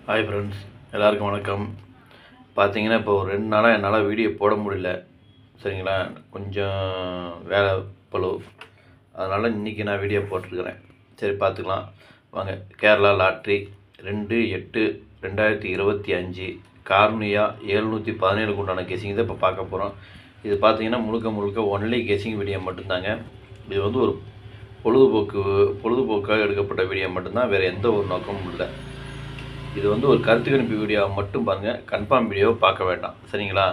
Hi friends, எல்லாருக்கும் வணக்கம். பார்த்தீங்கன்னா இப்போ ஒரு 2 நாளாக என்னால் வீடியோ போட முடியல. சரிங்களா, கொஞ்சம் வேலை பளு. அதனால் இன்றைக்கி நான் வீடியோ போட்டிருக்கிறேன். சரி பார்த்துக்கலாம் வாங்க. கேரளா லாட்ரி 2/8/2025 கார்னியா 717 உண்டான கெஸிங் தான் இப்போ பார்க்க போகிறோம். இது பார்த்தீங்கன்னா முழுக்க ஒன்லி கெஸிங் வீடியோ மட்டும்தாங்க. இது வந்து ஒரு பொழுதுபோக்காக எடுக்கப்பட்ட வீடியோ மட்டும்தான், வேறு எந்த ஒரு நோக்கமும் இல்லை. இது வந்து ஒரு கருத்து கணிப்பு வீடியோ மட்டும் பாருங்கள், கன்ஃபார்ம் வீடியோவை பார்க்க வேண்டாம். சரிங்களா,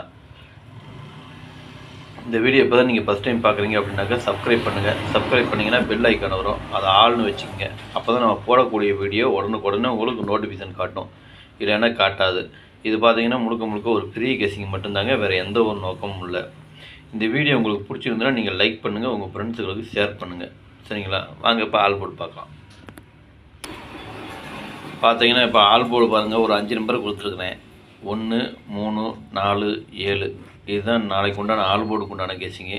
இந்த வீடியோ இப்போ தான் நீங்கள் ஃபஸ்ட் டைம் பார்க்குறீங்க அப்படின்னாக்கா சப்ஸ்கிரைப் பண்ணுங்கள். சப்ஸ்கிரைப் பண்ணிங்கன்னா பெல் ஐக்கான் வரும், அதை ஆள்னு வச்சுக்கோங்க. அப்போ தான் நம்ம போடக்கூடிய வீடியோ உடனுக்குடனே உங்களுக்கு நோட்டிஃபிகேஷன் காட்டும், இல்லைன்னா காட்டாது. இது பார்த்தீங்கன்னா முழுக்க ஒரு ஃப்ரீ கெஸிங் மட்டும்தாங்க, வேறு எந்த ஒரு நோக்கமும் இல்லை. இந்த வீடியோ உங்களுக்கு பிடிச்சிருந்தா நீங்கள் லைக் பண்ணுங்கள், உங்கள் ஃப்ரெண்ட்ஸுகளுக்கு ஷேர் பண்ணுங்கள். சரிங்களா, வாங்க இப்போ ஆல் போர்டு பார்க்கலாம். பார்த்தீங்கன்னா இப்போ ஆல் போர்டு பாருங்கள், ஒரு 5 நம்பர் கொடுத்துருக்குறேன். 1, 3, 4, 7. இதுதான் நாளைக்கு உண்டான ஆல் போர்டுக்கு உண்டான கெஸிங்கு.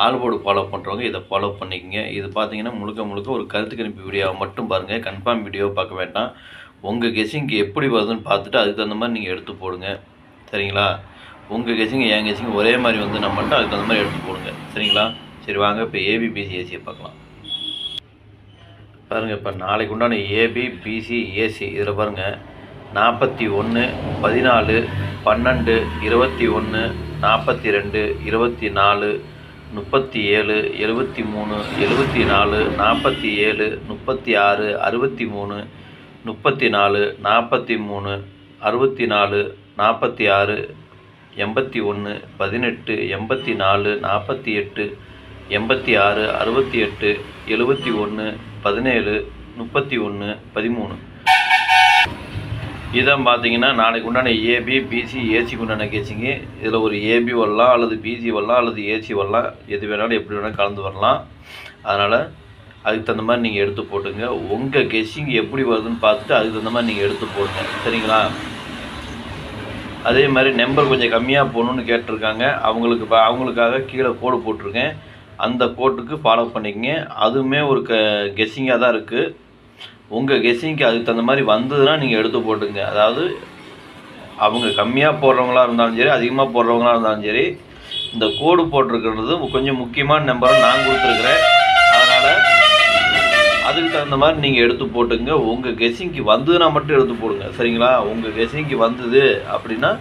ஆல் போர்டு ஃபாலோ பண்ணுறவங்க இதை ஃபாலோ பண்ணிக்கோங்க. இது பார்த்தீங்கன்னா முழுக்க ஒரு கருத்து கணிப்பு வீடியோவை மட்டும் பாருங்கள், கன்ஃபார்ம் வீடியோவை பார்க்க வேண்டாம். உங்கள் கெஸிங்க்கு எப்படி வருதுன்னு பார்த்துட்டு அதுக்கு தகுந்த மாதிரி நீங்கள் எடுத்து போடுங்க. சரிங்களா, உங்கள் கெஸிங் என் கெஸிங் ஒரே மாதிரி வந்து நம்ம மட்டும் அதுக்கு தகுந்த மாதிரி எடுத்து போடுங்க. சரிங்களா, சரி வாங்க இப்போ ஏபிபிசி ஏசியை பார்க்கலாம். பாருங்கள், இப்போ நாளைக்கு உண்டான ஏபி பிசி ஏசி இதில் பாருங்கள் 41 14 12 21 42 24 37 73 74 47 36 63 34 43 64 46 81 18 84 48 86 68 71 17 31 13. இதான் பார்த்தீங்கன்னா நாளைக்கு உண்டான ஏபி பிசி ஏசிக்கு உண்டான கெஸிங்கு. இதில் ஒரு ஏபி வரலாம், அல்லது பிசி வரலாம், அல்லது ஏசி வரலாம். எது வேணாலும் எப்படி வேணாலும் கலந்து வரலாம். அதனால் அதுக்கு தகுந்த மாதிரி நீங்கள் எடுத்து போட்டுங்க. உங்கள் கெஸிங் எப்படி வருதுன்னு பார்த்துட்டு அதுக்கு தகுந்த மாதிரி நீங்கள் எடுத்து போடுங்க. சரிங்களா, அதே மாதிரி நம்பர் கொஞ்சம் கம்மியாக போகணுன்னு கேட்டிருக்காங்க. அவங்களுக்காக கீழே கோடு போட்டிருக்கேன், அந்த கோட்டுக்கு ஃபாலோ பண்ணிக்கங்க. அதுவுமே ஒரு கெஸ்ஸிங்காக தான் இருக்குது. உங்கள் கெஸ்ஸிங்க்கு அதுக்கு தகுந்த மாதிரி வந்ததுன்னா நீங்கள் எடுத்து போட்டுங்க. அதாவது அவங்க கம்மியாக போடுறவங்களாக இருந்தாலும் சரி, அதிகமாக போடுறவங்களாக இருந்தாலும் சரி, இந்த கோடு போட்டிருக்கிறது கொஞ்சம் முக்கியமான நம்பரை நான் கொடுத்துருக்குறேன். அதனால் அதுக்கு தகுந்த மாதிரி நீங்கள் எடுத்து போட்டுங்க. உங்கள் கெஸ்ஸிங்க்கு வந்ததுன்னா மட்டும் எடுத்து போடுங்க. சரிங்களா, உங்கள் கெஸ்ஸிங்க்கு வந்தது அப்படின்னா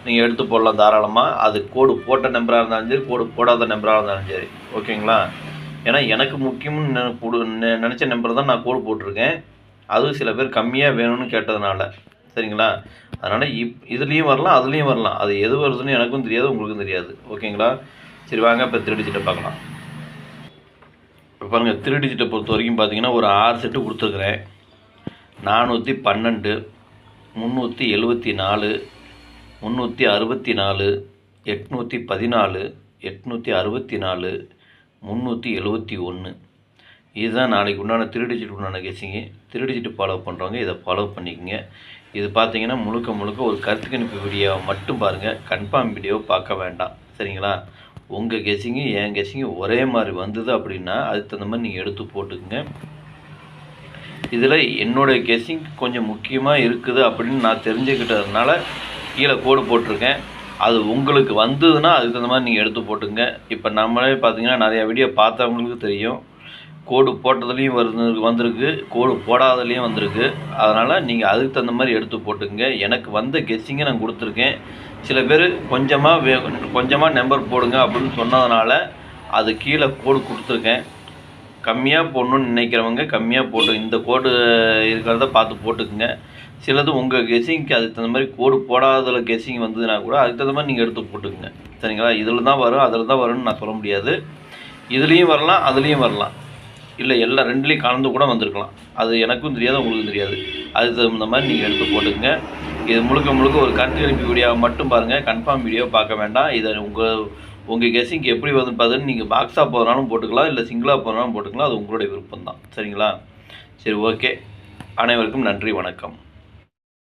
நீங்கள் எடுத்து போடலாம் தாராளமாக. அது கோடு போட்ட நம்பராக இருந்தாலும் சரி, கோடு போடாத நம்பராக இருந்தாலும் சரி. ஓகேங்களா, ஏன்னா எனக்கு முக்கியம்னு நினச்ச நம்பர் தான் நான் கோடு போட்டிருக்கேன். அதுவும் சில பேர் கம்மியாக வேணும்னு கேட்டதுனால. சரிங்களா, அதனால் இதுலேயும் வரலாம், அதுலேயும் வரலாம். அது எது வருதுன்னு எனக்கும் தெரியாது, உங்களுக்கும் தெரியாது. ஓகேங்களா, சரி வாங்க இப்போ 3 டிஜிட்டை பார்க்கலாம். இப்போ பாருங்கள், 3 டிஜிட்டை பொறுத்த வரைக்கும் பார்த்தீங்கன்னா ஒரு 6 செட்டு கொடுத்துருக்குறேன். 412 374 364 814 864 371. இதுதான் நாளைக்கு உண்டான 3 டிஜிட் உண்டான கெஸிங்கு. 3 டிஜிட் ஃபாலோ பண்ணுறவங்க இதை ஃபாலோ பண்ணிக்கோங்க. இது பார்த்தீங்கன்னா முழுக்க ஒரு கருத்து கணிப்பு வீடியோவை மட்டும் பாருங்கள், கன்ஃபார்ம் வீடியோவை பார்க்க வேண்டாம். சரிங்களா, உங்கள் கெஸிங்கு என் கெஸிங்கு ஒரே மாதிரி வந்தது அப்படின்னா அதுக்கு தகுந்த மாதிரி நீங்கள் எடுத்து போட்டுக்குங்க. இதில் என்னுடைய கெஸிங் கொஞ்சம் முக்கியமாக இருக்குது அப்படின்னு நான் தெரிஞ்சுக்கிட்டதுனால கீழே கோடு போட்டிருக்கேன். அது உங்களுக்கு வந்ததுன்னா அதுக்கு தகுந்த மாதிரி நீங்கள் எடுத்து போட்டுங்க. இப்போ நம்மளே பார்த்தீங்கன்னா நிறையா வீடியோ பார்த்தவங்களுக்கு தெரியும், கோடு போட்டதுலேயும் வந்திருக்கு, கோடு போடாததுலேயும் வந்திருக்கு. அதனால் நீங்கள் அதுக்கு தகுந்த மாதிரி எடுத்து போட்டுங்க. எனக்கு வந்த கெஸ்ஸிங்கை நான் கொடுத்துருக்கேன். சில பேர் கொஞ்சமாக நம்பர் போடுங்க அப்படின்னு சொன்னதுனால அது கீழே கோடு கொடுத்துருக்கேன். கம்மியாக போடணுன்னு நினைக்கிறவங்க கம்மியாக போட்டு இந்த கோடு இருக்கிறத பார்த்து போட்டுக்குங்க. சிலது உங்கள் கெஸிங்க்கு அதுக்கு தகுந்த மாதிரி கோடு போடாததில் கெஸிங் வந்ததுன்னா கூட அதுக்கு தகுந்த மாதிரி நீங்கள் எடுத்து போட்டுக்குங்க. சரிங்களா, இதில் தான் வரும் அதில் தான் வரும்னு நான் சொல்ல முடியாது. இதுலேயும் வரலாம், அதுலேயும் வரலாம், இல்லை எல்லாம் ரெண்டுலேயும் கலந்து கூட வந்திருக்கலாம். அது எனக்கும் தெரியாது, உங்களுக்கும் தெரியாது. அதுக்கு தகுந்த மாதிரி நீங்கள் எடுத்து போட்டுக்குங்க. இது முழுக்க ஒரு கருத்து கணிப்பு வீடியோவை மட்டும் பாருங்கள், கன்ஃபார்ம் வீடியோ பார்க்க வேண்டாம். இதை உங்கள் கெஸிங்க்கு எப்படி வருதுன்னு பார்த்துட்டு நீங்கள் பாக்ஸாக போகிறனாலும் போட்டுக்கலாம், இல்லை சிங்கிளாக போகிறனாலும் போட்டுக்கலாம். அது உங்களுடைய விருப்பம் தான். சரிங்களா, சரி ஓகே. அனைவருக்கும் நன்றி, வணக்கம்.